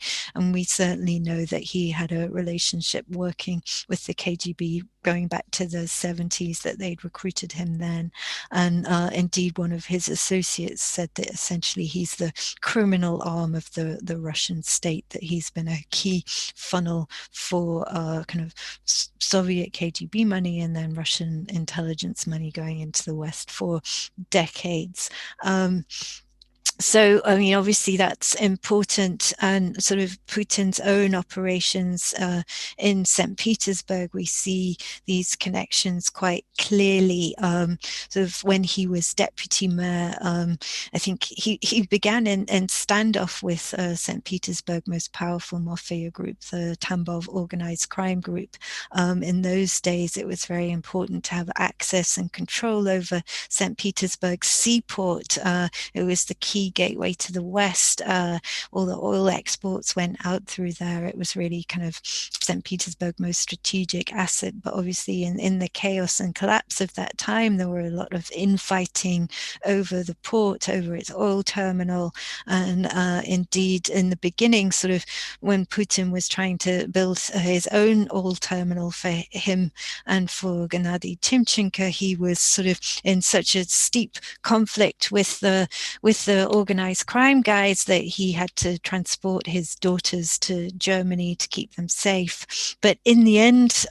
Speaker 2: we certainly know that he had a relationship working with the KGB going back to the 70s, that they'd recruited him then. And indeed, one of his associates said that essentially he's the criminal arm of the Russian state, that he's been a key funnel for kind of Soviet KGB money and then Russian intelligence money going into the West for decades. So, I mean, obviously that's important, and sort of Putin's own operations in St. Petersburg, we see these connections quite clearly. Sort of when he was deputy mayor, I think he began in standoff with St. Petersburg most powerful mafia group, the Tambov organized crime group. In those days, it was very important to have access and control over St. Petersburg's seaport. It was the key gateway to the West. All the oil exports went out through there. It was really kind of St. Petersburg's most strategic asset. But obviously in the chaos and collapse of that time, there were a lot of infighting over the port, over its oil terminal. And indeed, in the beginning, sort of when Putin was trying to build his own oil terminal for him and for Gennady Timchenko, he was sort of in such a steep conflict with the organized crime guys that he had to transport his daughters to Germany to keep them safe. But in the end,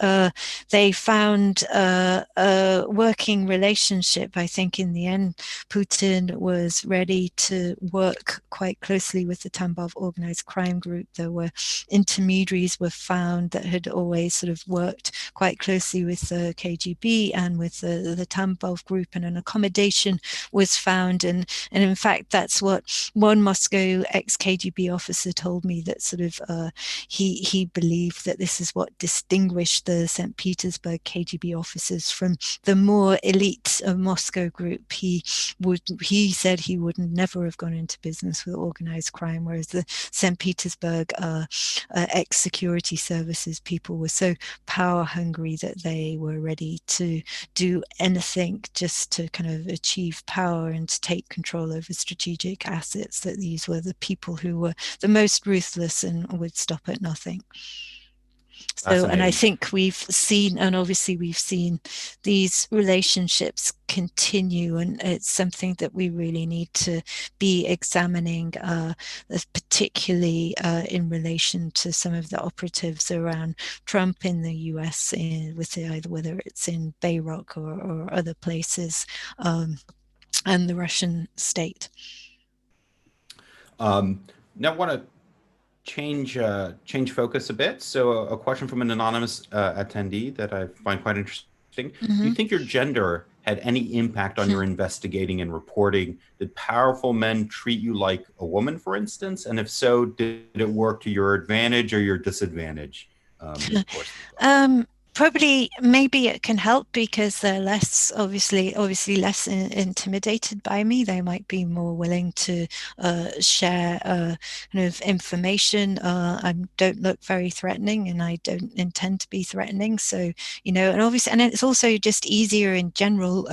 Speaker 2: they found a working relationship. I think in the end, Putin was ready to work quite closely with the Tambov organized crime group. There were intermediaries were found that had always sort of worked quite closely with the KGB and with the Tambov group, and an accommodation was found. And in fact, that's what one Moscow ex-KGB officer told me, that sort of he believed that this is what distinguished the St. Petersburg KGB officers from the more elite Moscow group. He said he would never have gone into business with organized crime, whereas the St. Petersburg ex-security services people were so power hungry that they were ready to do anything just to kind of achieve power and to take control over strategic assets, that these were the people who were the most ruthless and would stop at nothing. So, and I think we've seen, and obviously we've seen these relationships continue, and it's something that we really need to be examining, particularly in relation to some of the operatives around Trump in the US, whether it's in Bayrock or other places, and the Russian state.
Speaker 1: Now I want to change focus a bit. So a question from an anonymous attendee that I find quite interesting. Mm-hmm. Do you think your gender had any impact on your investigating and reporting? Did powerful men treat you like a woman, for instance? And if so, did it work to your advantage or your disadvantage?
Speaker 2: Probably, maybe it can help because they're less, obviously less intimidated by me. They might be more willing to share kind of information. I don't look very threatening, and I don't intend to be threatening. So, and obviously, and it's also just easier in general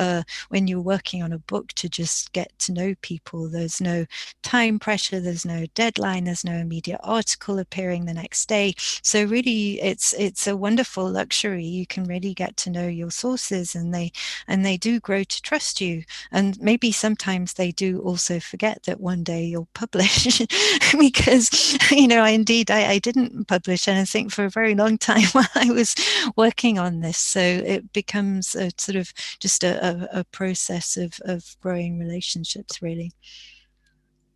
Speaker 2: when you're working on a book to just get to know people. There's no time pressure, there's no deadline, there's no immediate article appearing the next day. So really, it's a wonderful luxury. You can really get to know your sources, and they do grow to trust you. And maybe sometimes they do also forget that one day you'll publish because I didn't publish anything for a very long time while I was working on this. So it becomes a sort of just a process of growing relationships, really.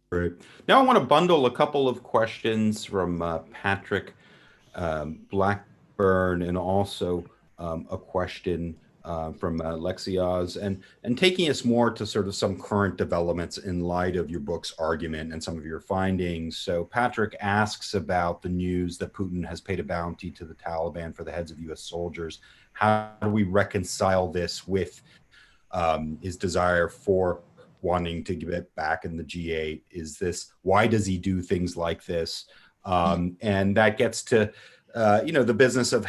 Speaker 1: Great. Now I want to bundle a couple of questions from Patrick Blackburn, and also a question from Lexiaz, and taking us more to sort of some current developments in light of your book's argument and some of your findings. So Patrick asks about the news that Putin has paid a bounty to the Taliban for the heads of U.S. soldiers. How do we reconcile this with his desire for wanting to get back in the G8? Why does he do things like this? And that gets to the business of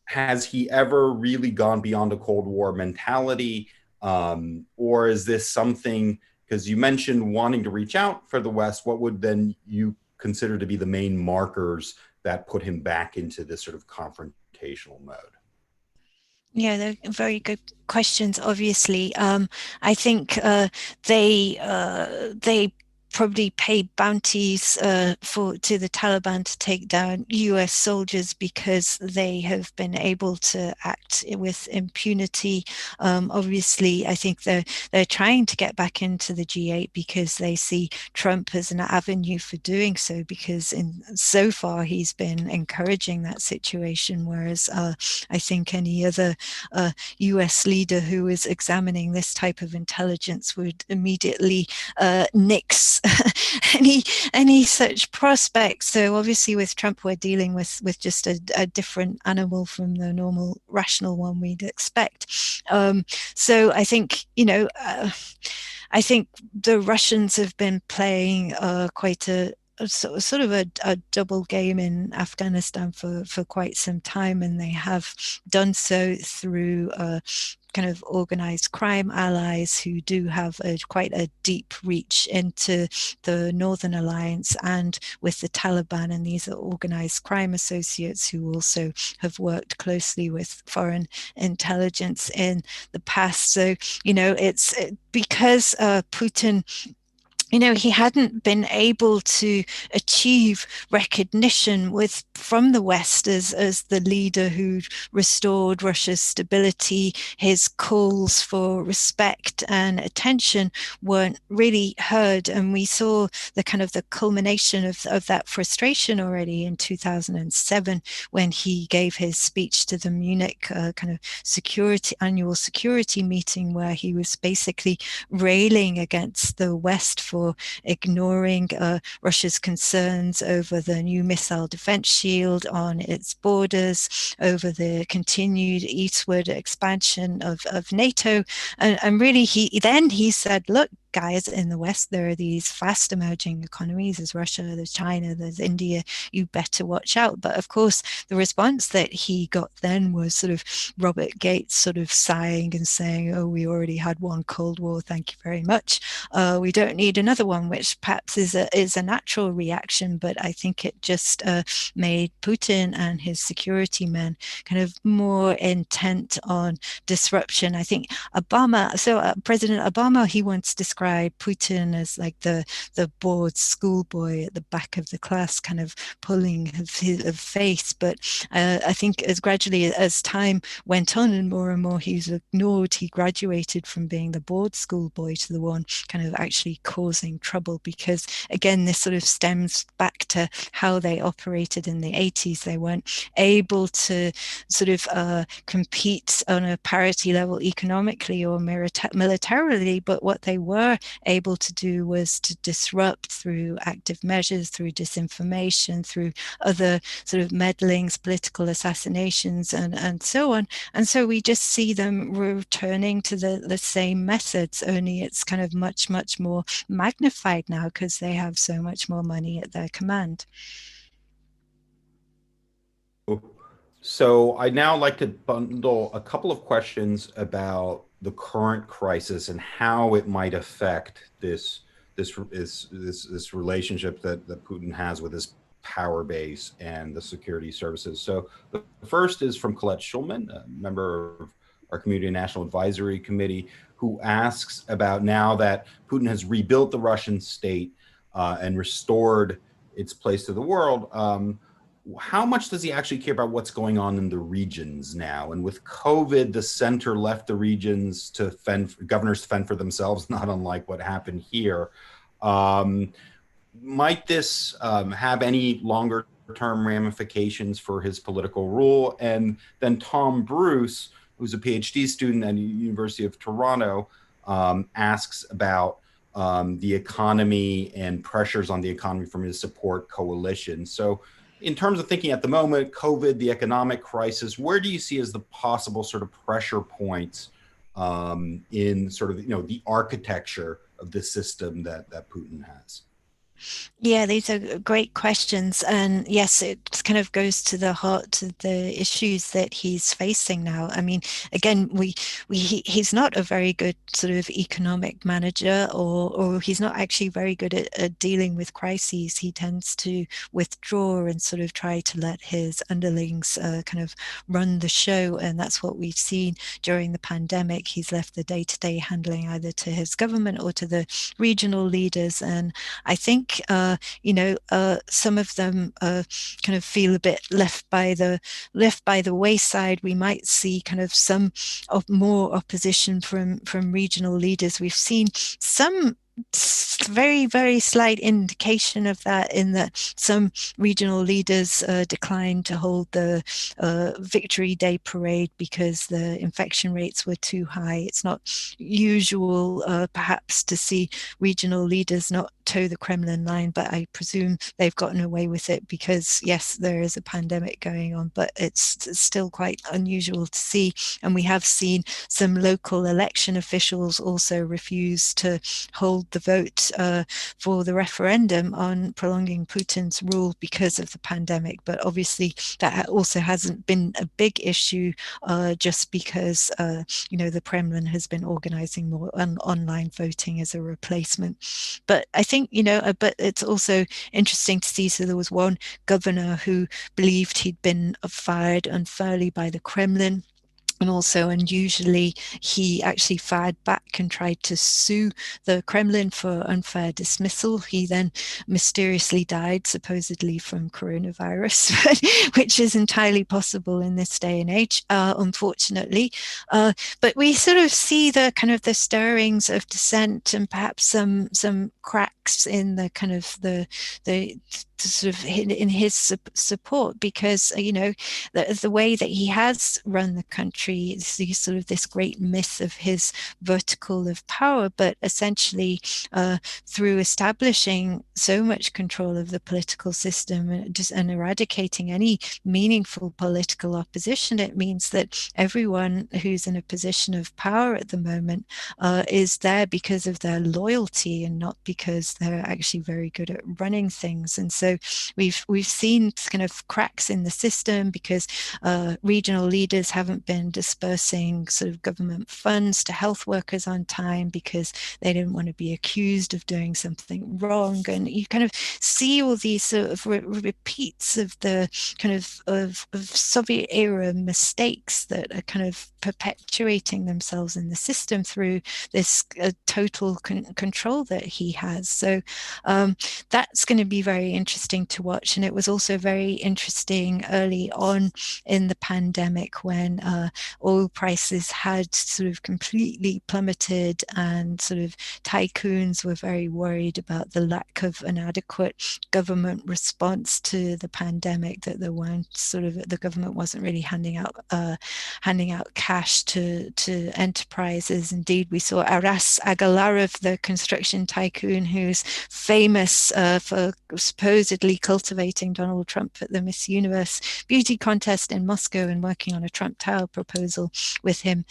Speaker 1: has he ever really gone beyond a Cold War mentality? Or is this something, because you mentioned wanting to reach out for the West, what would then you consider to be the main markers that put him back into this sort of confrontational mode?
Speaker 2: Yeah, they're very good questions. Obviously, I think they probably pay bounties to the Taliban to take down US soldiers because they have been able to act with impunity. Obviously, I think they're trying to get back into the G8 because they see Trump as an avenue for doing so, because so far he's been encouraging that situation, whereas I think any other US leader who is examining this type of intelligence would immediately nix any such prospects. So obviously with Trump, we're dealing with just a different animal from the normal rational one we'd expect. So I think, I think the Russians have been playing quite a sort of a double game in Afghanistan for quite some time, and they have done so through kind of organized crime allies who do have quite a deep reach into the Northern Alliance, and with the Taliban, and these are organized crime associates who also have worked closely with foreign intelligence in the past. So, it's because Putin, he hadn't been able to achieve recognition from the West as the leader who restored Russia's stability. His calls for respect and attention weren't really heard, and we saw the culmination of that frustration already in 2007 when he gave his speech to the Munich annual security meeting, where he was basically railing against the West for ignoring Russia's concerns over the new missile defense shield on its borders, over the continued eastward expansion of NATO. And really, he said, look, guys, in the West, there are these fast emerging economies. There's Russia, there's China, there's India. You better watch out. But of course, the response that he got then was sort of Robert Gates sort of sighing and saying, oh, we already had one Cold War, thank you very much. We don't need another one, which perhaps is a natural reaction. But I think it just made Putin and his security men kind of more intent on disruption. I think President Obama, he once described Putin as like the bored schoolboy at the back of the class, kind of pulling of face. But I think as gradually as time went on and more he was ignored, he graduated from being the bored schoolboy to the one kind of actually causing trouble, because again, this sort of stems back to how they operated in the 80s. They weren't able to sort of compete on a parity level economically or militarily, but what they were were able to do was to disrupt through active measures, through disinformation, through other sort of meddlings, political assassinations, and so on. And so we just see them returning to the same methods, only it's kind of much, much more magnified now because they have so much more money at their command.
Speaker 1: So I'd now like to bundle a couple of questions about the current crisis and how it might affect this relationship that Putin has with his power base and the security services. So the first is from Colette Shulman, a member of our Community and National Advisory Committee, who asks about, now that Putin has rebuilt the Russian state and restored its place to the world, how much does he actually care about what's going on in the regions now? And with COVID, the center left the regions to governors to fend for themselves, not unlike what happened here. Might this have any longer term ramifications for his political rule? And then Tom Bruce, who's a PhD student at the University of Toronto, asks about the economy and pressures on the economy from his support coalition. So in terms of thinking at the moment, COVID, the economic crisis, where do you see as the possible sort of pressure points in sort of, the architecture of the system that Putin has?
Speaker 2: Yeah, these are great questions. And yes, it kind of goes to the heart of the issues that he's facing now. I mean, again, he's not a very good sort of economic manager, or he's not actually very good at dealing with crises. He tends to withdraw and sort of try to let his underlings kind of run the show. And that's what we've seen during the pandemic. He's left the day-to-day handling either to his government or to the regional leaders. And I think some of them kind of feel a bit left by the wayside. We might see kind of some more opposition from regional leaders. We've seen some very, very slight indication of that, in that some regional leaders declined to hold the Victory Day parade because the infection rates were too high. It's not usual, perhaps, to see regional leaders not toe the Kremlin line, but I presume they've gotten away with it because, yes, there is a pandemic going on, but it's still quite unusual to see. And we have seen some local election officials also refuse to hold the vote for the referendum on prolonging Putin's rule because of the pandemic. But obviously that also hasn't been a big issue just because the Kremlin has been organizing more online voting as a replacement. But I think but it's also interesting to see. So there was one governor who believed he'd been fired unfairly by the Kremlin. And also, unusually, he actually fired back and tried to sue the Kremlin for unfair dismissal. He then mysteriously died, supposedly from coronavirus, which is entirely possible in this day and age, unfortunately. But we sort of see the kind of the stirrings of dissent and perhaps some cracks in the kind of the sort of in his support, because the way that he has run the country is sort of this great myth of his vertical of power, but essentially through establishing so much control of the political system and eradicating any meaningful political opposition, it means that everyone who's in a position of power at the moment is there because of their loyalty and not because they're actually very good at running things. And so we've seen kind of cracks in the system because regional leaders haven't been dispersing sort of government funds to health workers on time because they didn't want to be accused of doing something wrong. And you kind of see all these sort of repeats of the kind of Soviet era mistakes that are kind of perpetuating themselves in the system through this total control that he has. So that's going to be very interesting to watch. And it was also very interesting early on in the pandemic when oil prices had sort of completely plummeted, and sort of tycoons were very worried about the lack of an adequate government response to the pandemic, that there weren't sort of, the government wasn't really handing out cash cash to enterprises. Indeed, we saw Aras Agalarov, the construction tycoon who's famous for supposedly cultivating Donald Trump at the Miss Universe beauty contest in Moscow and working on a Trump Tower proposal with him.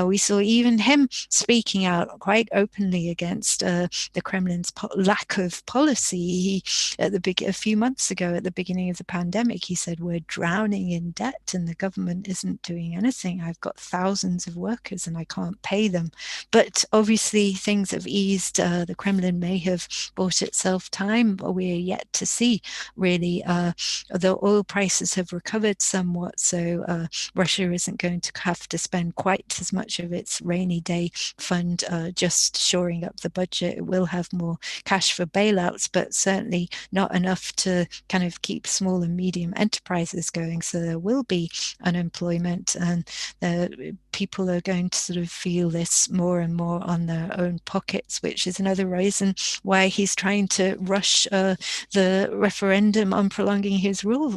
Speaker 2: We saw even him speaking out quite openly against the Kremlin's lack of policy. He, a few months ago, at the beginning of the pandemic, he said, "We're drowning in debt and the government isn't doing anything. I've got thousands of workers and I can't pay them." But obviously things have eased. The Kremlin may have bought itself time, but we're yet to see really. The oil prices have recovered somewhat, so Russia isn't going to have to spend quite as much of its rainy day fund just shoring up the budget. It will have more cash for bailouts, but certainly not enough to kind of keep small and medium enterprises going. So there will be unemployment, and people are going to sort of feel this more and more on their own pockets, which is another reason why he's trying to rush the referendum on prolonging his rule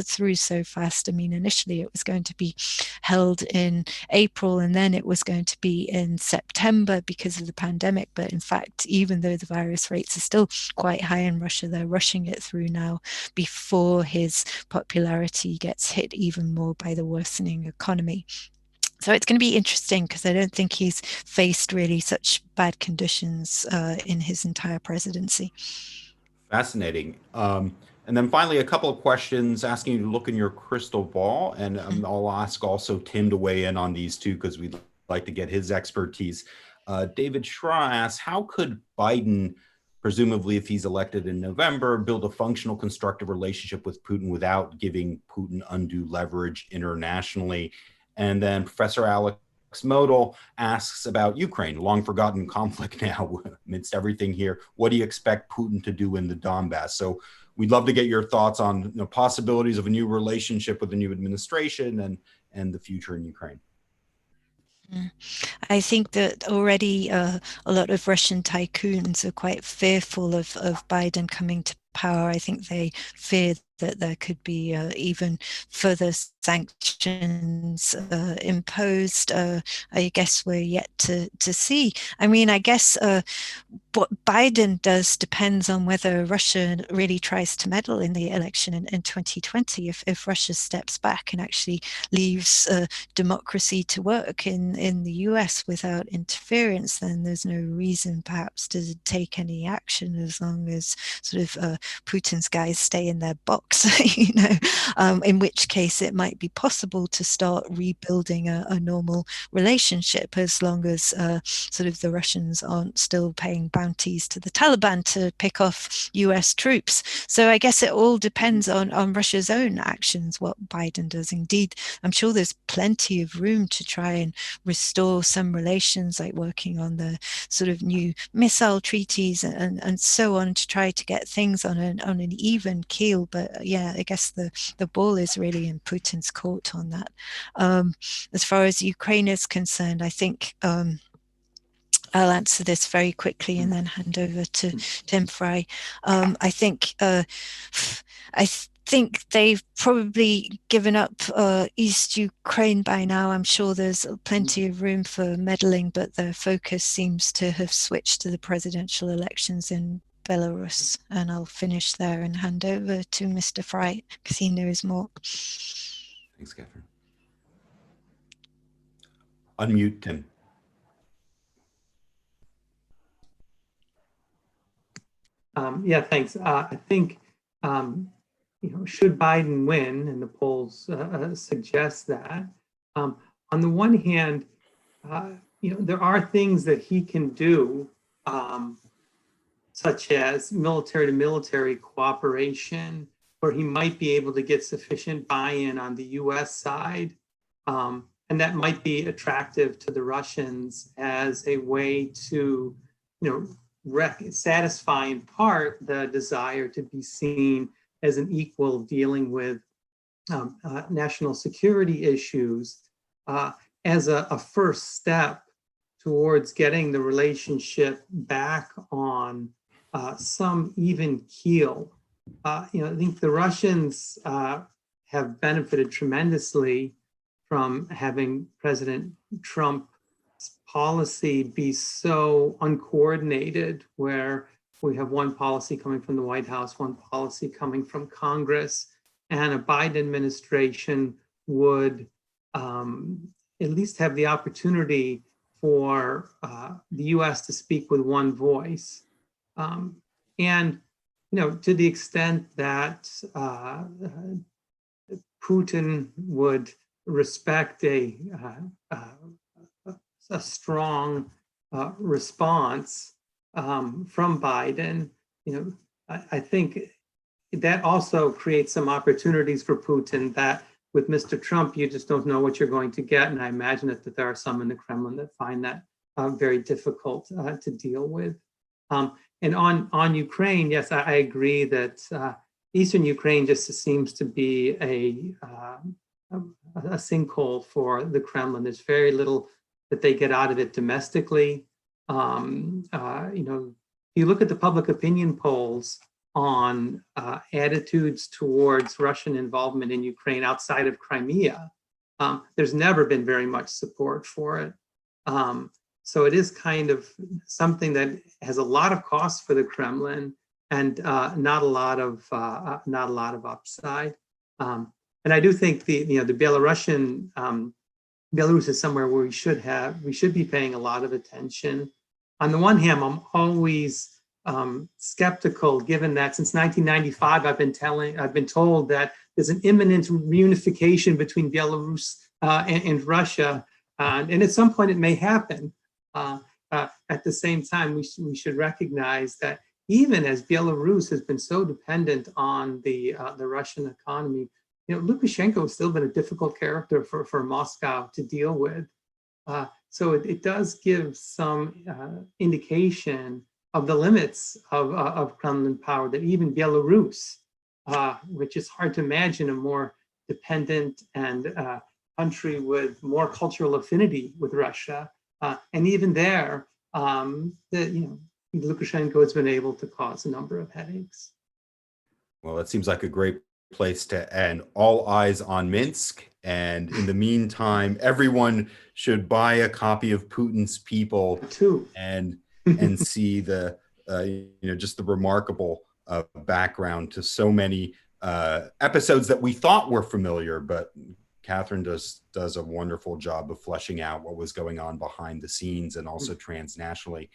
Speaker 2: through so fast. I mean, initially it was going to be held in April and then it was going to be in September because of the pandemic. But in fact, even though the virus rates are still quite high in Russia, they're rushing it through now before his popularity gets hit even more by the worsening economy. So it's going to be interesting because I don't think he's faced really such bad conditions in his entire presidency.
Speaker 1: Fascinating. And then finally, a couple of questions asking you to look in your crystal ball. And I'll ask also Tim to weigh in on these too, because we'd like to get his expertise. David Straus asks, how could Biden, presumably if he's elected in November, build a functional, constructive relationship with Putin without giving Putin undue leverage internationally? And then Professor Alex Modal asks about Ukraine, long forgotten conflict now amidst everything here. What do you expect Putin to do in the Donbass? So we'd love to get your thoughts on possibilities of a new relationship with the new administration and the future in Ukraine.
Speaker 2: I think that already a lot of Russian tycoons are quite fearful of Biden coming to power. I think they fear that there could be even further sanctions imposed. I guess we're yet to see. I mean, I guess what Biden does depends on whether Russia really tries to meddle in the election in 2020. If Russia steps back and actually leaves democracy to work in the US without interference, then there's no reason perhaps to take any action as long as sort of Putin's guys stay in their box, in which case it might be possible to start rebuilding a normal relationship as long as sort of the Russians aren't still paying bounties to the Taliban to pick off US troops. So I guess it all depends on Russia's own actions, what Biden does. Indeed, I'm sure there's plenty of room to try and restore some relations, like working on the sort of new missile treaties and so on, to try to get things on an even keel. But yeah, I guess the ball is really in Putin's court on that. As far as Ukraine is concerned, I think I'll answer this very quickly and then hand over to Tim Frye. I think they've probably given up East Ukraine by now. I'm sure there's plenty of room for meddling, but their focus seems to have switched to the presidential elections in Belarus. And I'll finish there and hand over to Mr. Frye because he knows more.
Speaker 1: Thanks, Catherine. Unmute Tim.
Speaker 3: Yeah, thanks. I think, should Biden win, and the polls suggest that, on the one hand, there are things that he can do, such as military-to-military cooperation, where he might be able to get sufficient buy-in on the US side. And that might be attractive to the Russians as a way to, satisfy in part the desire to be seen as an equal dealing with national security issues as a first step towards getting the relationship back on some even keel. I think the Russians have benefited tremendously from having President Trump's policy be so uncoordinated, where we have one policy coming from the White House, one policy coming from Congress, and a Biden administration would at least have the opportunity for the U.S. to speak with one voice. And, to the extent that Putin would respect a strong response from Biden, I think that also creates some opportunities for Putin that with Mr. Trump, you just don't know what you're going to get. And I imagine that there are some in the Kremlin that find that very difficult to deal with. And on Ukraine, yes, I agree that Eastern Ukraine just seems to be a sinkhole for the Kremlin. There's very little that they get out of it domestically. If you look at the public opinion polls on attitudes towards Russian involvement in Ukraine outside of Crimea, there's never been very much support for it. So it is kind of something that has a lot of costs for the Kremlin and not a lot of upside. And I do think the Belarusian Belarus is somewhere where we should be paying a lot of attention. On the one hand, I'm always skeptical, given that since 1995, I've been told that there's an imminent reunification between Belarus and Russia, and at some point it may happen. At the same time, we should recognize that even as Belarus has been so dependent on the Russian economy, Lukashenko has still been a difficult character for Moscow to deal with. So it does give some indication of the limits of Kremlin power, that even Belarus, which is hard to imagine a more dependent and country with more cultural affinity with Russia, and even there, Lukashenko has been able to cause a number of headaches.
Speaker 1: Well, that seems like a great place to end. All eyes on Minsk. And in the meantime, everyone should buy a copy of Putin's People
Speaker 3: too,
Speaker 1: and see the just the remarkable background to so many episodes that we thought were familiar, but Catherine does a wonderful job of fleshing out what was going on behind the scenes and also transnationally.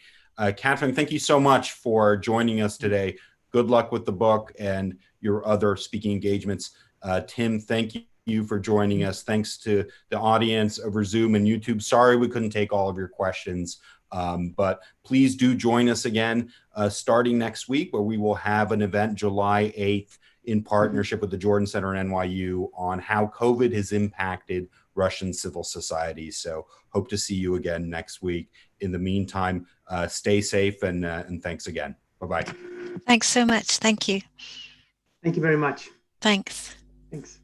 Speaker 1: Catherine, thank you so much for joining us today. Good luck with the book and your other speaking engagements. Tim, thank you for joining us. Thanks to the audience over Zoom and YouTube. Sorry we couldn't take all of your questions, but please do join us again starting next week, where we will have an event July 8th in partnership with the Jordan Center and NYU on how COVID has impacted Russian civil society. So hope to see you again next week. In the meantime, stay safe and thanks again. Bye-bye.
Speaker 2: Thanks so much. Thank you.
Speaker 3: Thank you very much.
Speaker 2: Thanks.
Speaker 3: Thanks.